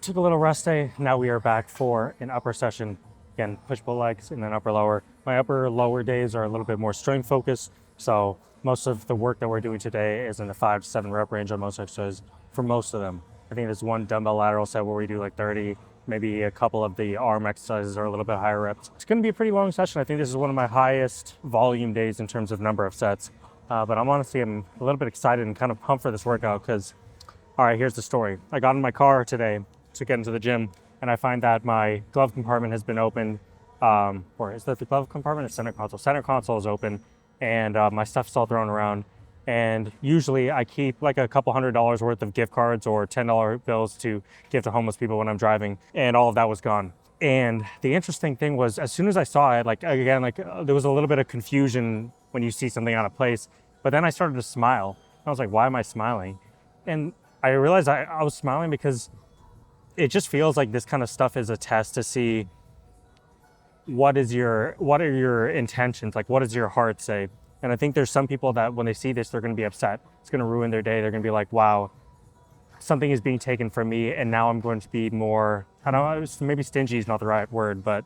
Took a little rest day. Now we are back for an upper session. Again, push-pull legs and then upper lower. My upper lower days are a little bit more strength focused. So most of the work that we're doing today is in the 5 to 7 rep range on most exercises for most of them. I think there's one dumbbell lateral set where we do like 30, maybe a couple of the arm exercises are a little bit higher reps. It's going to be a pretty long session. I think this is one of my highest volume days in terms of number of sets. But I'm a little bit excited and kind of pumped for this workout because, all right, here's the story. I got in my car today to get into the gym, and I find that my glove compartment has been opened. Or is that the glove compartment or center console? Center console is open, and my stuff's all thrown around. And usually I keep like a couple $100 worth of gift cards or $10 bills to give to homeless people when I'm driving, and all of that was gone. And the interesting thing was, as soon as I saw it, there was a little bit of confusion when you see something out of place, but then I started to smile. I was like, why am I smiling? And I realized I was smiling because it just feels like this kind of stuff is a test to see what are your intentions, like what does your heart say? And I think there's some people that when they see this, they're going to be upset. It's going to ruin their day. They're going to be like, wow, something is being taken from me, and now I'm going to be more, I don't know, maybe stingy is not the right word, but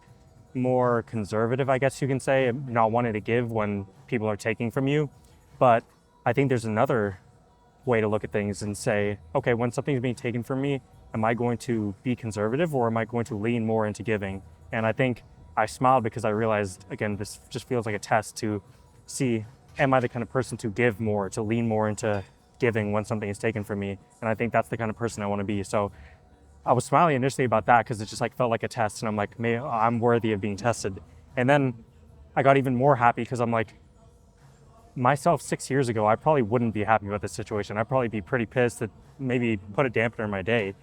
more conservative, I guess you can say, not wanting to give when people are taking from you. But I think there's another way to look at things and say, okay, when something's being taken from me, am I going to be conservative or am I going to lean more into giving? And I think I smiled because I realized, again, this just feels like a test to see, am I the kind of person to give more, to lean more into giving when something is taken from me? And I think that's the kind of person I want to be. So I was smiling initially about that because it just like felt like a test, and I'm like, I'm worthy of being tested. And then I got even more happy because I'm like, myself 6 years ago, I probably wouldn't be happy about this situation. I'd probably be pretty pissed that maybe put a dampener in my day.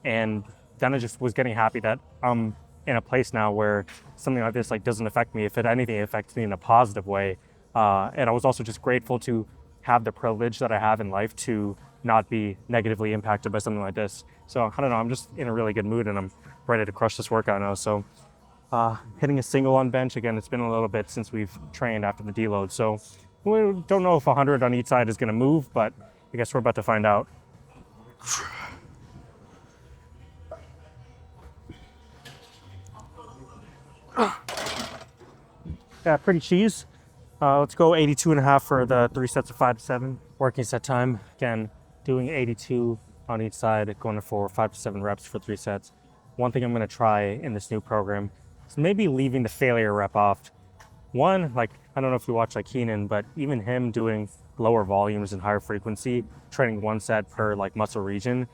And then I just was getting happy that I'm in a place now where something like this like doesn't affect me. If anything, it affects me in a positive way. And I was also just grateful to have the privilege that I have in life to not be negatively impacted by something like this. So I don't know, I'm just in a really good mood and I'm ready to crush this workout now. So hitting a single on bench, again, it's been a little bit since we've trained after the deload. So we don't know if 100 on each side is gonna move, but I guess we're about to find out. Yeah, pretty cheese. Let's go 82 and a half for the 3 sets of 5 to 7. Working set time, again, doing 82 on each side, going for 5 to 7 reps for 3 sets. One thing I'm gonna try in this new program is maybe leaving the failure rep off. One, like, I don't know if you watch like Keenan, but even him doing lower volumes and higher frequency, training 1 set per like muscle region,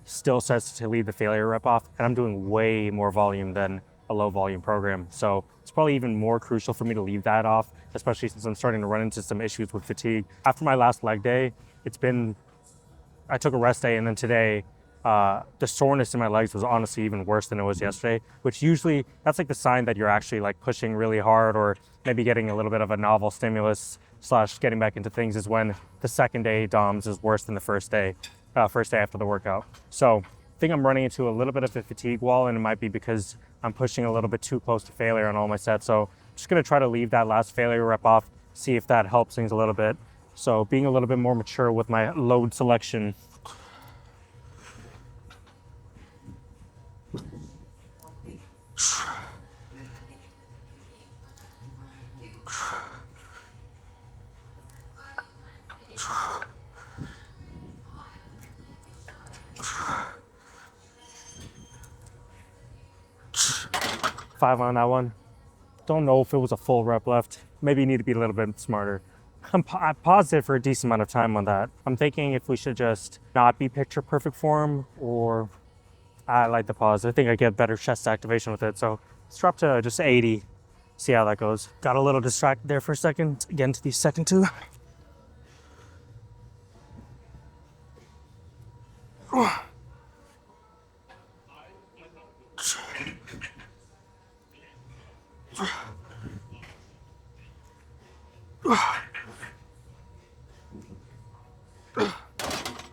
still says to leave the failure rep off, and I'm doing way more volume than a low volume program. So it's probably even more crucial for me to leave that off, especially since I'm starting to run into some issues with fatigue. After my last leg day, I took a rest day, and then today, the soreness in my legs was honestly even worse than it was yesterday, which usually that's like the sign that you're actually like pushing really hard or maybe getting a little bit of a novel stimulus / getting back into things, is when the second day DOMS is worse than the first day after the workout. So I think I'm running into a little bit of a fatigue wall, and it might be because I'm pushing a little bit too close to failure on all my sets. So I'm just gonna try to leave that last failure rep off, see if that helps things a little bit. So being a little bit more mature with my load selection. Five on that one. Don't know if it was a full rep left. Maybe you need to be a little bit smarter. I'm positive for a decent amount of time on that. I'm thinking if we should just not be picture perfect form, or I like the pause. I think I get better chest activation with it. So let's drop to just 80, see how that goes. Got a little distracted there for a second. Again to the second two.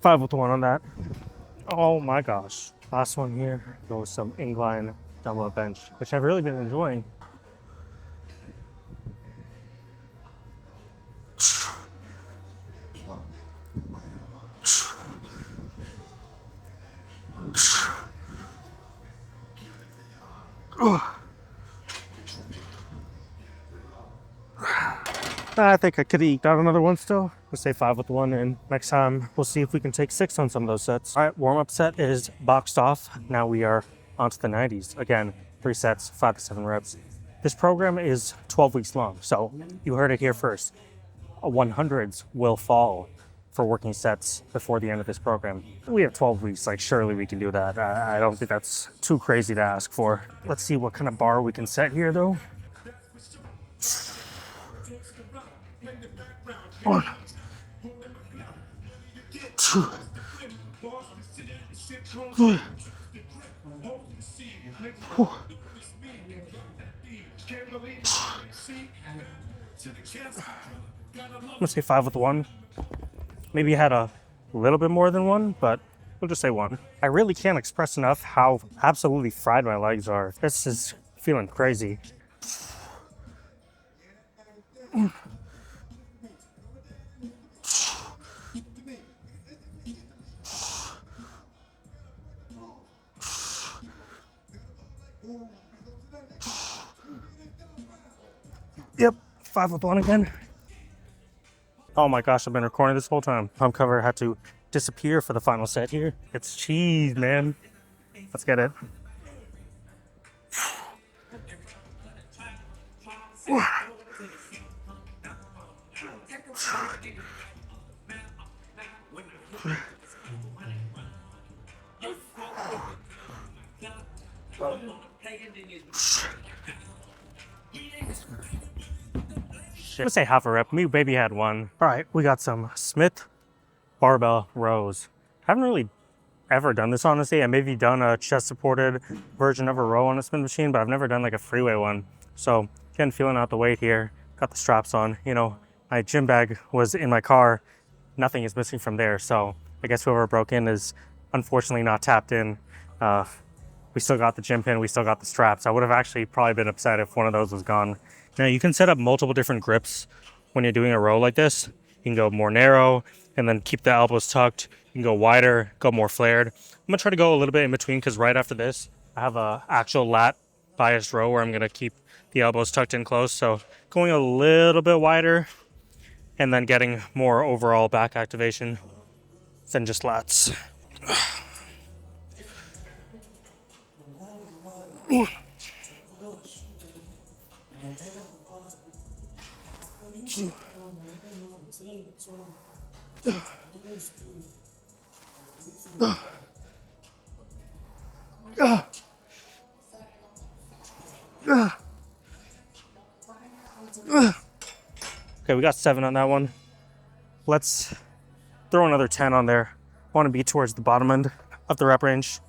5 with 1 on that. Oh my gosh. Last one here goes some incline dumbbell bench, which I've really been enjoying. I think I could eat out another one still. We'll say 5 with 1, and next time we'll see if we can take 6 on some of those sets. All right, warm-up set is boxed off. Now we are onto the 90s. Again, 3 sets, 5 to 7 reps. This program is 12 weeks long, so you heard it here first. 100s will fall for working sets before the end of this program. We have 12 weeks, like surely we can do that. I don't think that's too crazy to ask for. Let's see what kind of bar we can set here though. 1, 2, 3, 4. I'm gonna say 5 with 1. Maybe had a little bit more than 1, but we'll just say 1. I really can't express enough how absolutely fried my legs are. This is feeling crazy. Yep, 5 with 1 again. Oh my gosh, I've been recording this whole time. Pump cover had to disappear for the final set here. It's cheese, man. Let's get it. Let's say half a rep. Me baby had 1. All right, we got some Smith barbell rows. Haven't really ever done this, honestly. I maybe done a chest supported version of a row on a Smith machine, but I've never done like a freeway one. So again, feeling out the weight here. Got the straps on. You know, my gym bag was in my car. Nothing is missing from there. So I guess whoever broke in is unfortunately not tapped in. We still got the gym pin. We still got the straps. I would have actually probably been upset if one of those was gone. Now you can set up multiple different grips when you're doing a row like this. You can go more narrow and then keep the elbows tucked. You can go wider, go more flared. I'm gonna try to go a little bit in between because right after this, I have a actual lat biased row where I'm gonna keep the elbows tucked in close. So going a little bit wider and then getting more overall back activation than just lats. Okay, we got 7 on that one. Let's throw another 10 on there. I want to be towards the bottom end of the rep range.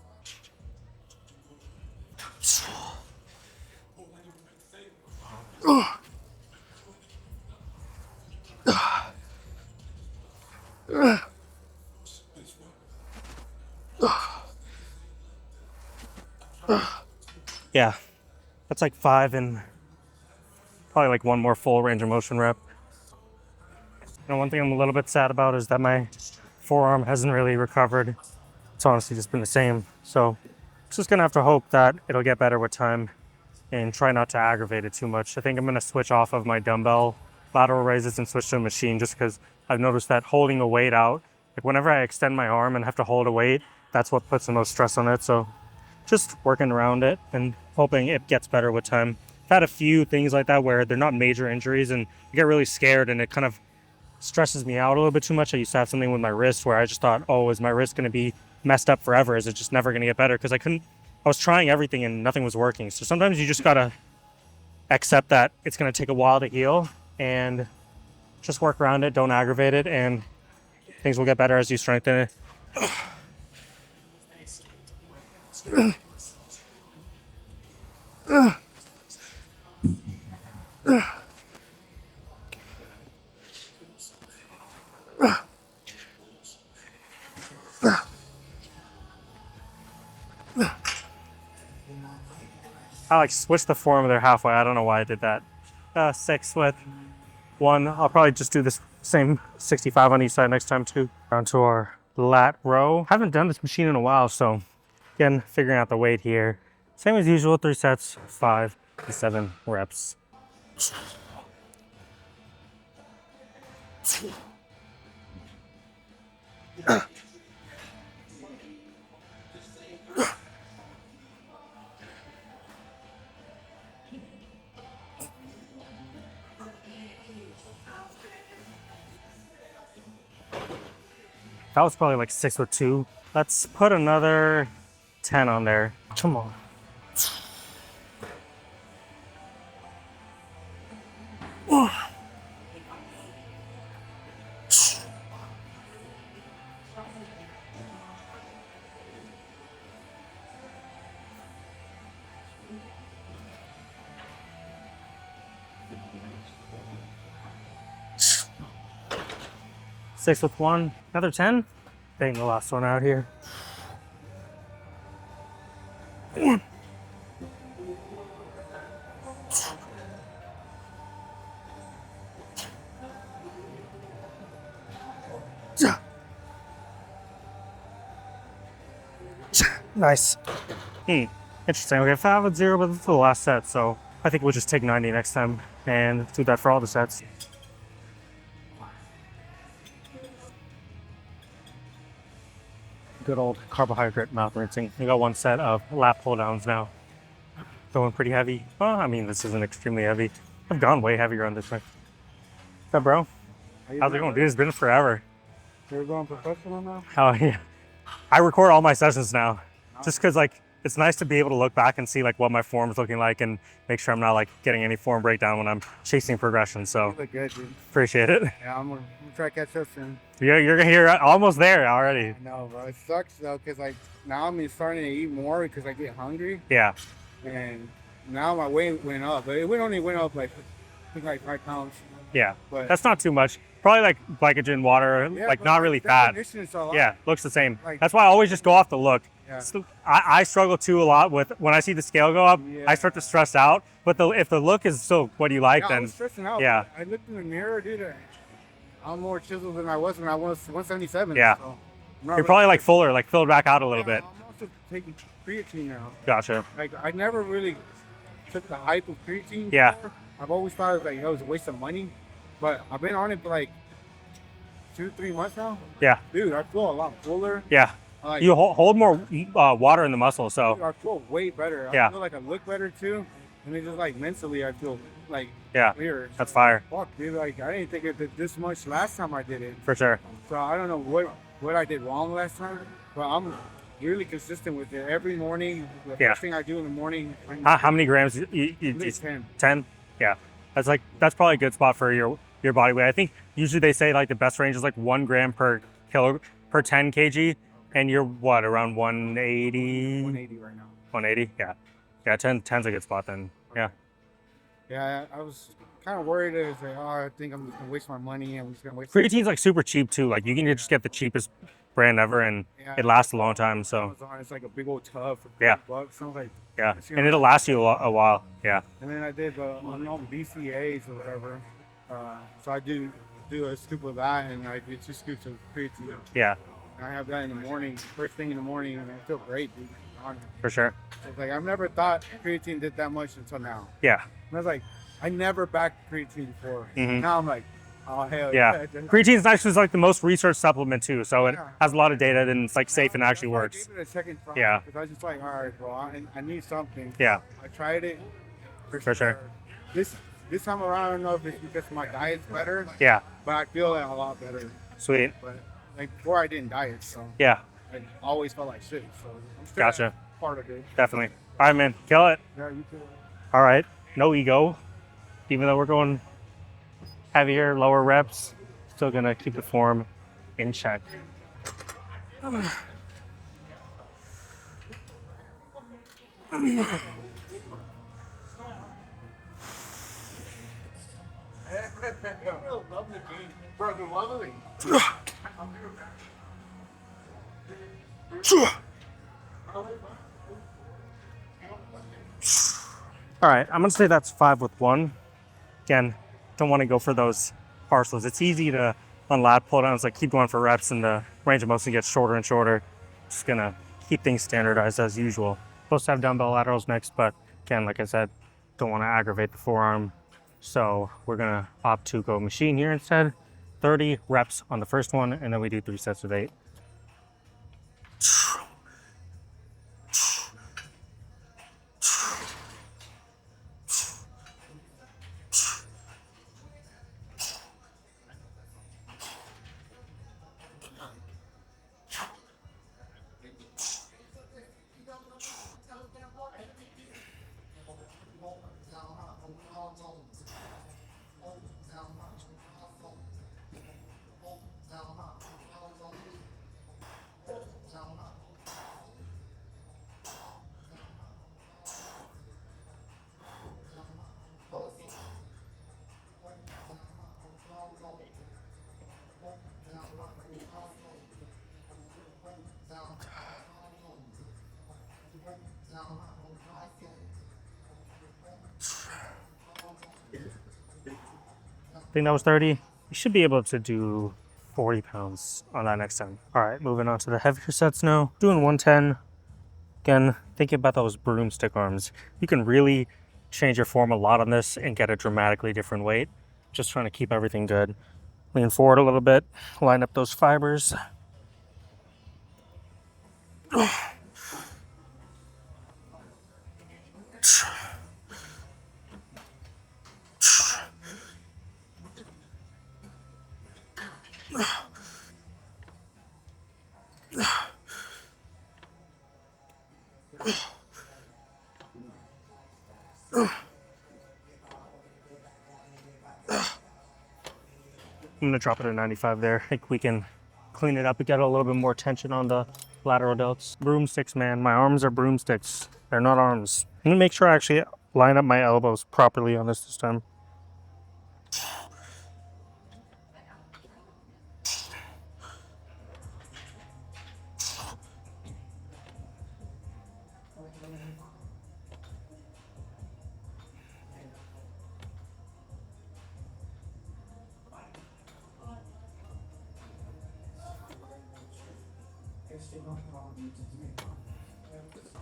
Yeah, that's like 5 and probably like 1 more full range of motion rep. You know, one thing I'm a little bit sad about is that my forearm hasn't really recovered. It's honestly just been the same. So just gonna have to hope that it'll get better with time and try not to aggravate it too much. I think I'm gonna switch off of my dumbbell lateral raises and switch to a machine just because I've noticed that holding a weight out, like whenever I extend my arm and have to hold a weight, that's what puts the most stress on it. So just working around it and hoping it gets better with time. I've had a few things like that where they're not major injuries and I get really scared and it kind of stresses me out a little bit too much. I used to have something with my wrist where I just thought, oh, is my wrist going to be messed up forever? Is it just never going to get better? Because I was trying everything and nothing was working. So sometimes you just got to accept that it's going to take a while to heal and just work around it. Don't aggravate it and things will get better as you strengthen it. I like switched the form there halfway. I don't know why I did that. 6 with 1. I'll probably just do this same 65 on each side next time too. Onto our lat row. Haven't done this machine in a while, so again, figuring out the weight here. Same as usual, 3 sets, 5 to 7 reps. That was probably like 6 with 2. Let's put another 10 on there. Come on. Six with 1, another 10. Bang the last one out here. Nice. Interesting. Okay, 5 with 0, but this is the last set, so I think we'll just take 90 next time and do that for all the sets. Good old carbohydrate mouth rinsing. We got 1 set of lat pull downs now. Going pretty heavy. Well, I mean, this isn't extremely heavy. I've gone way heavier on this one. What's up, bro? How's it going? Dude, it's been forever. You're going professional now? Oh, yeah. I record all my sessions now. Just because, like, it's nice to be able to look back and see, like, what my form is looking like and make sure I'm not, like, getting any form breakdown when I'm chasing progression. So, You look good, dude. appreciate it. Yeah, I'm gonna try to catch up soon. You're almost there already. I know, bro. It sucks though, cause like now I'm starting to eat more because I get hungry, Yeah. and now my weight went up. But it only went up like I think like 5 pounds. Yeah. But That's not too much. Probably, like, glycogen, water, yeah, like, but not really fat. definition is a lot. Yeah, looks the same. Like- That's why I always just go off the look. Yeah. So I struggle too a lot with when I see the scale go up. Yeah. I start to stress out. But if the look is still what you like, Yeah, I then was stressing out. yeah. I looked in the mirror, dude. I'm more chiseled than I was when I was 177. Yeah. So I'm not you're really- probably like fuller, like filled back out a little Yeah, bit. I'm also taking creatine now. Gotcha. Like I never really took the hype of creatine. Yeah. before. I've always thought it was like it was a waste of money, but I've been on it for like 2-3 months now. Yeah. Dude, I feel a lot fuller. Yeah. Like, You hold more water in the muscle, dude, so I feel way better. Yeah. I feel like I look better too, and it's just like mentally I feel like yeah, clearer. that's fire Fuck, dude. Like I didn't think it did this much last time I did it. for sure. So I don't know what I did wrong last time, but I'm really consistent with it. Every morning, the Yeah. first thing I do in the morning, How many grams? You, at least 10. 10? Yeah. That's probably a good spot for your body weight. I think usually they say like the best range is like 1 gram per 10 kg, and you're what, around 180? 180 right now. 180? Yeah. Yeah, 10's a good spot then. Yeah. Yeah, I was kind of worried. It was like, oh, I think I'm just gonna waste my money. I'm just gonna waste. Creatine's like super cheap too. Like you can just get the cheapest brand ever and Yeah. it lasts a long time. So Amazon, it's like a big old tub for Yeah. $30. I was like, yeah, It's and it'll last you a while. Yeah. and then I did BCAAs or whatever. So I do a scoop of that, and I do 2 scoops of creatine. Yeah, And I have that in the morning, first thing in the morning, and I feel great, dude. Honestly. for sure. It's like I've never thought creatine did that much until now. Yeah. And I was like, I never backed creatine before. Mhm. Now I'm like, oh hell Yeah. yeah. Creatine's nice 'cause it's like the most researched supplement too. So it Yeah. has a lot of data and it's like safe and actually That's why works. I gave it a second try. Yeah. Because I was just like, all right, bro, I need something. Yeah. I tried it. For sure. This time around, I don't know if it's because my diet's better, Yeah. but I feel a lot better. Sweet. But like before, I didn't diet, so Yeah. I always felt like shit. So I'm still Gotcha. part of it. Definitely. All right, man. Kill it. Yeah, you too. All right. No ego. Even though we're going heavier, lower reps, still gonna keep the form in check. All right, I'm gonna say that's 5 with 1. Again, don't want to go for those parcels. It's easy to on lat pull downs, like keep going for reps and the range of motion gets shorter and shorter. Just gonna keep things standardized as usual. Supposed to have dumbbell laterals next, but again, like I said, don't want to aggravate the forearm. So we're gonna opt to go machine here instead. 30 reps on the first one, and then we do 3 sets of 8. I think that was 30. You should be able to do 40 pounds on that next time. All right, moving on to the heavier sets now. Doing 110. Again, thinking about those broomstick arms. You can really change your form a lot on this and get a dramatically different weight. Just trying to keep everything good. Lean forward a little bit, line up those fibers. I'm gonna drop it at 95 there. I think we can clean it up and get a little bit more tension on the lateral delts. Broomsticks, man. My arms are broomsticks. They're not arms. I'm gonna make sure I actually line up my elbows properly on this time.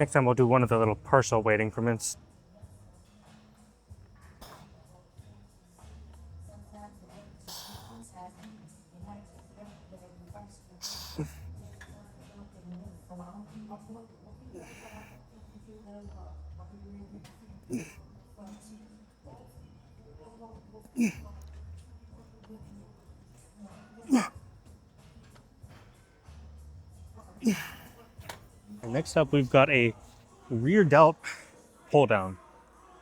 Next time we'll do one of the little partial weight increments. And next up, we've got a rear delt pull down.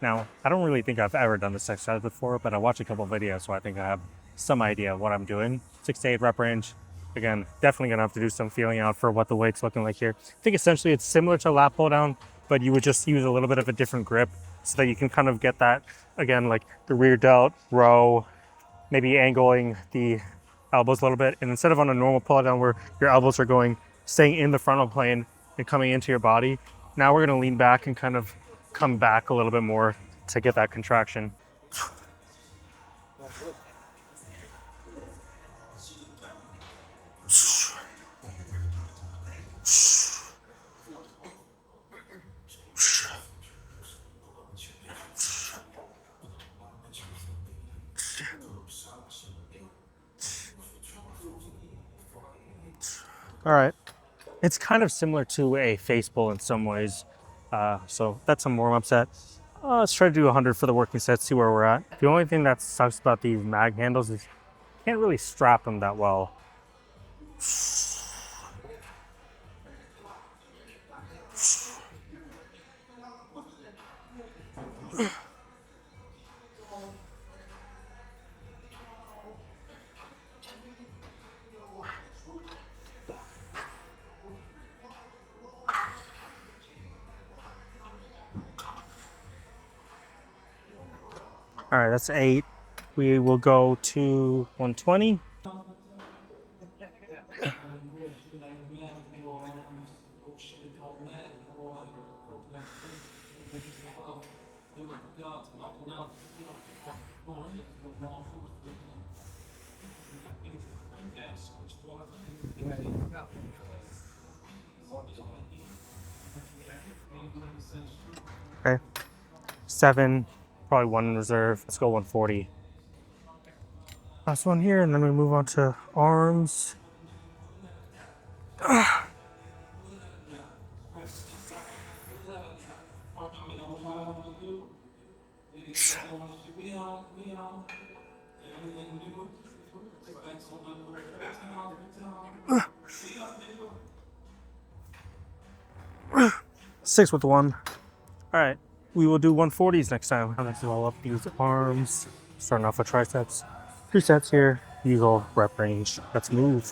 Now, I don't really think I've ever done this exercise before, but I watched a couple videos, so I think I have some idea of what I'm doing. 6 to 8 rep range. Again, definitely gonna have to do some feeling out for what the weight's looking like here. I think essentially it's similar to a lat pull down, but you would just use a little bit of a different grip so that you can kind of get that, again, like the rear delt, row, maybe angling the elbows a little bit. And instead of on a normal pull down where your elbows are staying in the frontal plane and coming into your body, now we're gonna lean back and kind of come back a little bit more to get that contraction. All right, it's kind of similar to a face pull in some ways. So that's some warm-up set. Let's try to do 100 for the working set, see where we're at. The only thing that sucks about these mag handles is you can't really strap them that well. All right, that's 8. We will go to 120. Okay. 7, probably 1 in reserve. Let's go 140. Last one here, and then we move on to arms. Six with 1. All right, we will do 140s next time. Let's roll up these arms. Starting off with triceps. 3 sets here. Usual rep range. Let's move.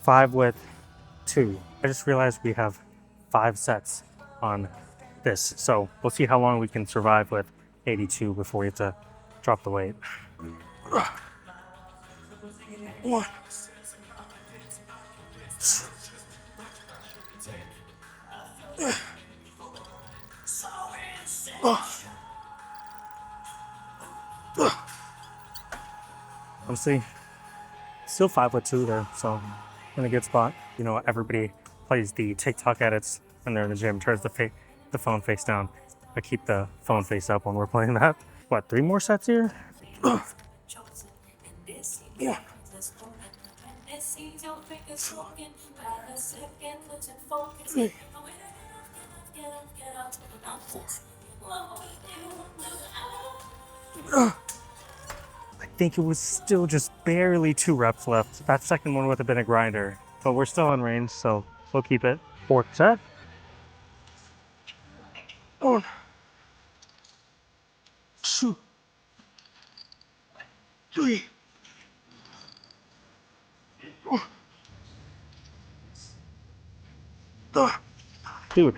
Five with 2. I just realized we have 5 sets on this, so we'll see how long we can survive with 82 before we have to drop the weight. 1. Honestly, still 5 with 2 there, so in a good spot. You know, everybody plays the TikTok edits when they're in the gym, turns the phone face down. I keep the phone face up when we're playing that. What, 3 more sets here? Yeah. I think it was still just barely 2 reps left. That second one would have been a grinder, but we're still in range, so we'll keep it. 4th set. 1, 2, 3. Dude,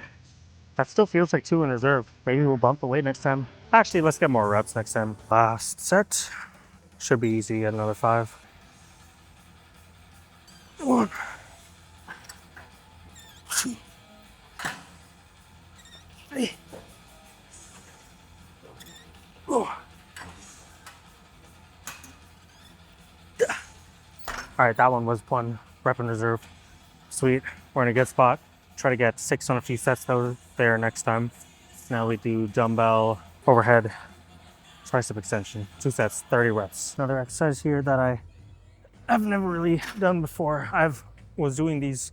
that still feels like 2 in reserve. Maybe we'll bump the weight next time. Actually, let's get more reps next time. Last set. Should be easy at another 5. 1, 2, 3. Oh. All right, that one was 1 rep in reserve. Sweet, we're in a good spot. Try to get 6 on a few sets though there next time. Now we do dumbbell overhead tricep extension. 2 sets, 30 reps. Another exercise here that I've never really done before. Was doing these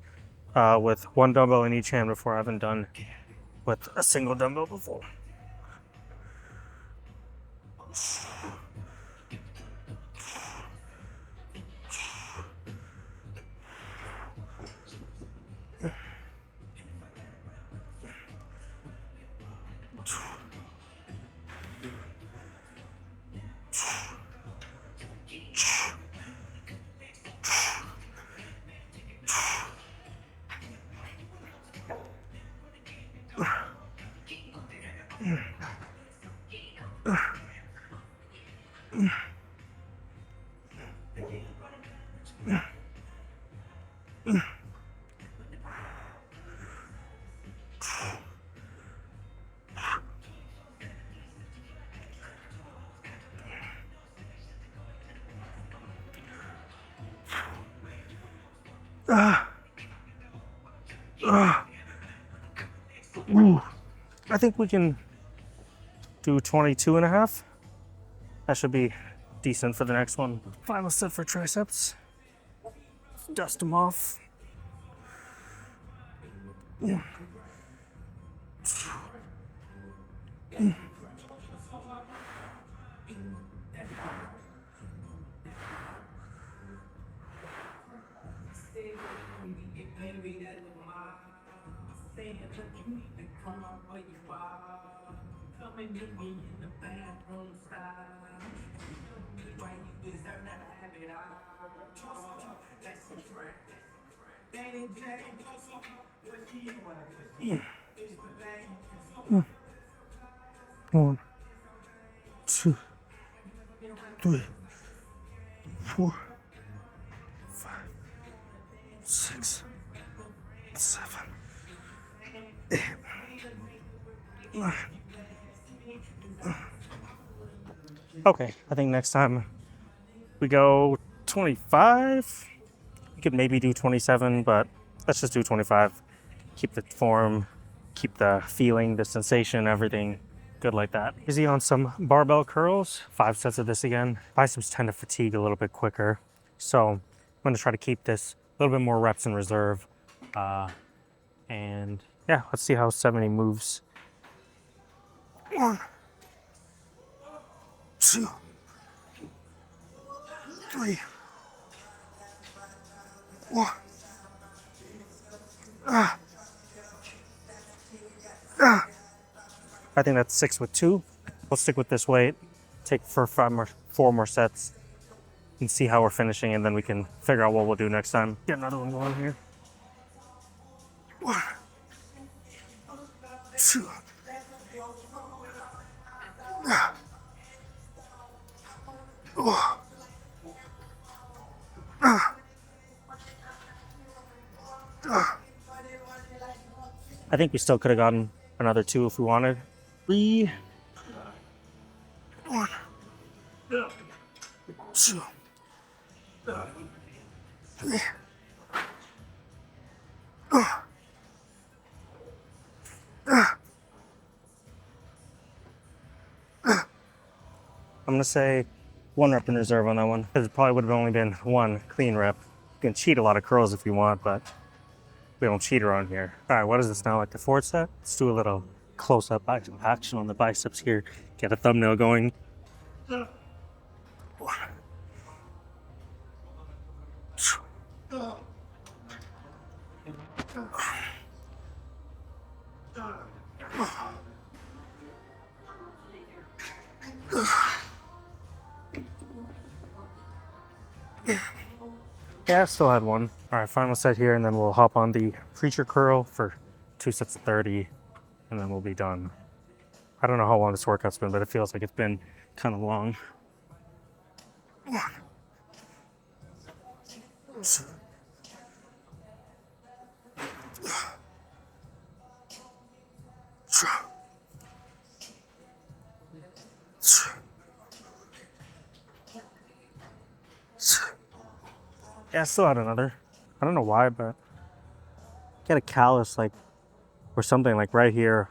with 1 dumbbell in each hand before. I haven't done with a single dumbbell before. I think we can do 22 and a half. That should be decent for the next one. Final set for triceps. Dust them off. One, 2, 3, 4, 5, 6, 7, 8, Okay, I think next time we go 25. We could maybe do 27, but let's just do 25. Keep the form, keep the feeling, the sensation, everything good like that. Easy on some barbell curls. 5 sets of this again. Biceps tend to fatigue a little bit quicker. So I'm gonna try to keep this a little bit more reps in reserve. And yeah, let's see how 70 moves. 1, 2, 3, 1. I think that's 6 with 2. We'll stick with this weight, take for 4 more sets, and see how we're finishing, and then we can figure out what we'll do next time. Get another one going here. 1, 2. I think we still could have gotten another 2 if we wanted. 3, 1, 2, 3. I'm gonna say 1 rep in reserve on that one, because it probably would have only been 1 clean rep. You can cheat a lot of curls if you want, but we don't cheat around here. All right, what is this now, like the 4th set? Let's do a little close-up action on the biceps here. Get a thumbnail going. 1, 2. Yeah, I still had 1. All right, final set here, and then we'll hop on the preacher curl for 2 sets of 30, and then we'll be done. I don't know how long this workout's been, but it feels like it's been kind of long. 1, 2. Yeah, I still had another. I don't know why, but get a callus like or something like right here.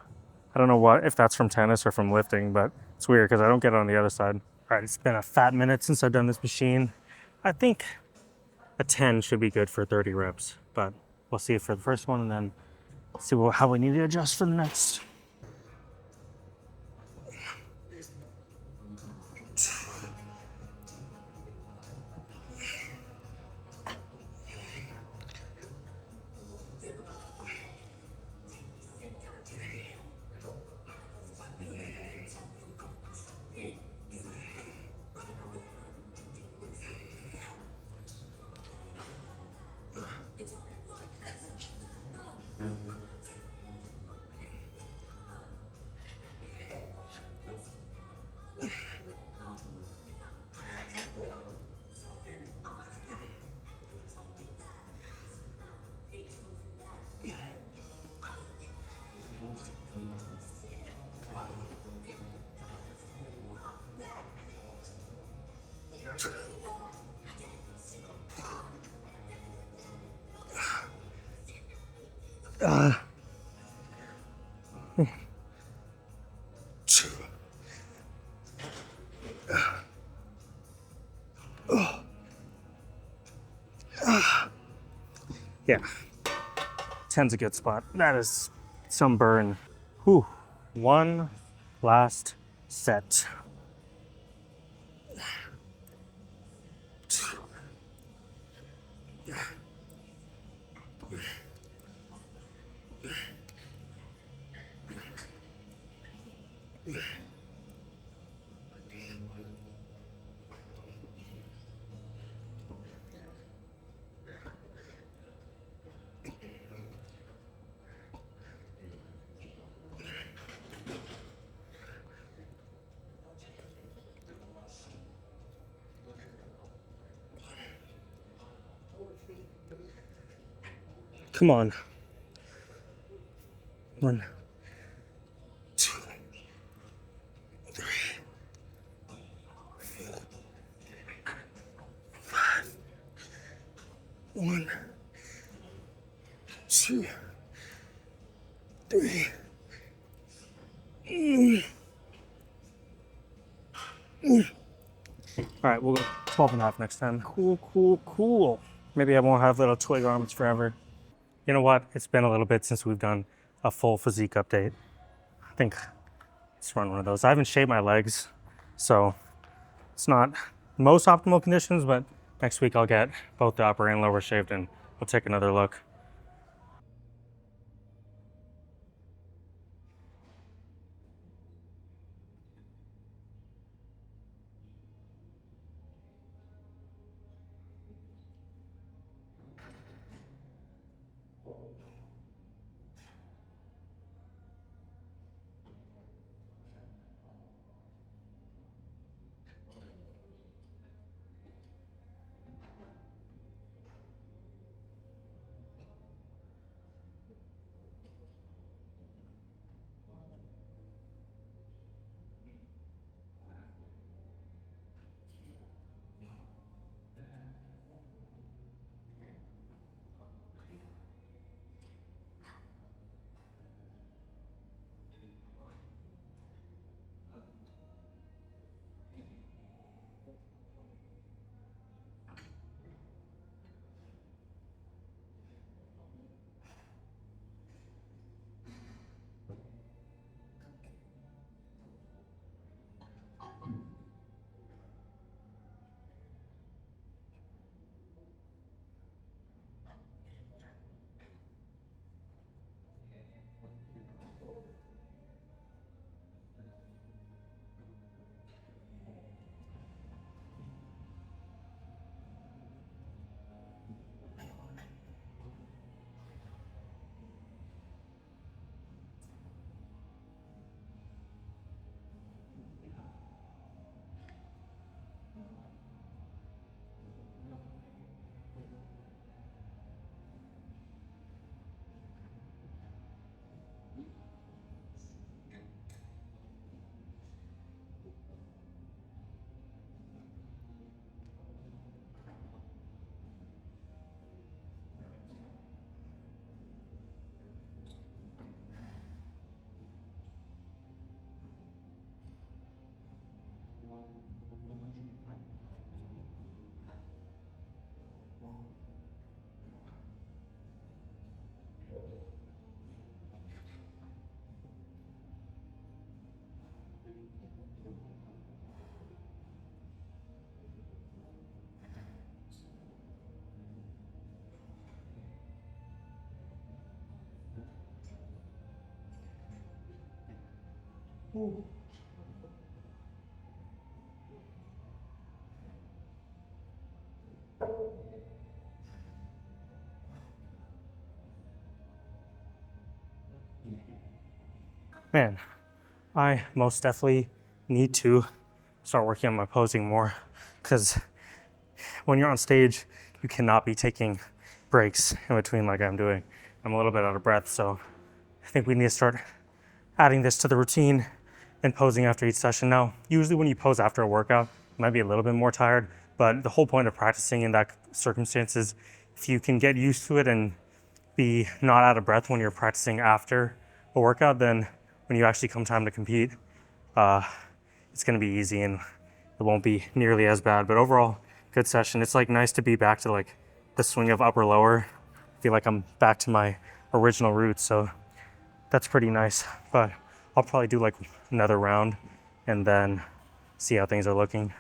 I don't know what if that's from tennis or from lifting, but it's weird because I don't get it on the other side. All right, it's been a fat minute since I've done this machine. I think a 10 should be good for 30 reps, but we'll see it for the first one and then see how we need to adjust for the next. Yeah, 10's a good spot. That is some burn. Whew. 1 last set. Come on. 1, 2, 1, 2, 3. All right, we'll go 12 and a half next time. Cool. Maybe I won't have little twig arms forever. You know what? It's been a little bit since we've done a full physique update. I think let's run one of those. I haven't shaved my legs, so it's not most optimal conditions, but next week I'll get both the upper and lower shaved and we'll take another look. Man, I most definitely need to start working on my posing more because when you're on stage, you cannot be taking breaks in between like I'm doing. I'm a little bit out of breath, so I think we need to start adding this to the routine and posing after each session. Now, usually when you pose after a workout, you might be a little bit more tired, but the whole point of practicing in that circumstance is if you can get used to it and be not out of breath when you're practicing after a workout, then when you actually come time to compete, it's gonna be easy and it won't be nearly as bad. But overall, good session. It's like nice to be back to like the swing of upper lower. I feel like I'm back to my original roots, so that's pretty nice. But I'll probably do like another round and then see how things are looking.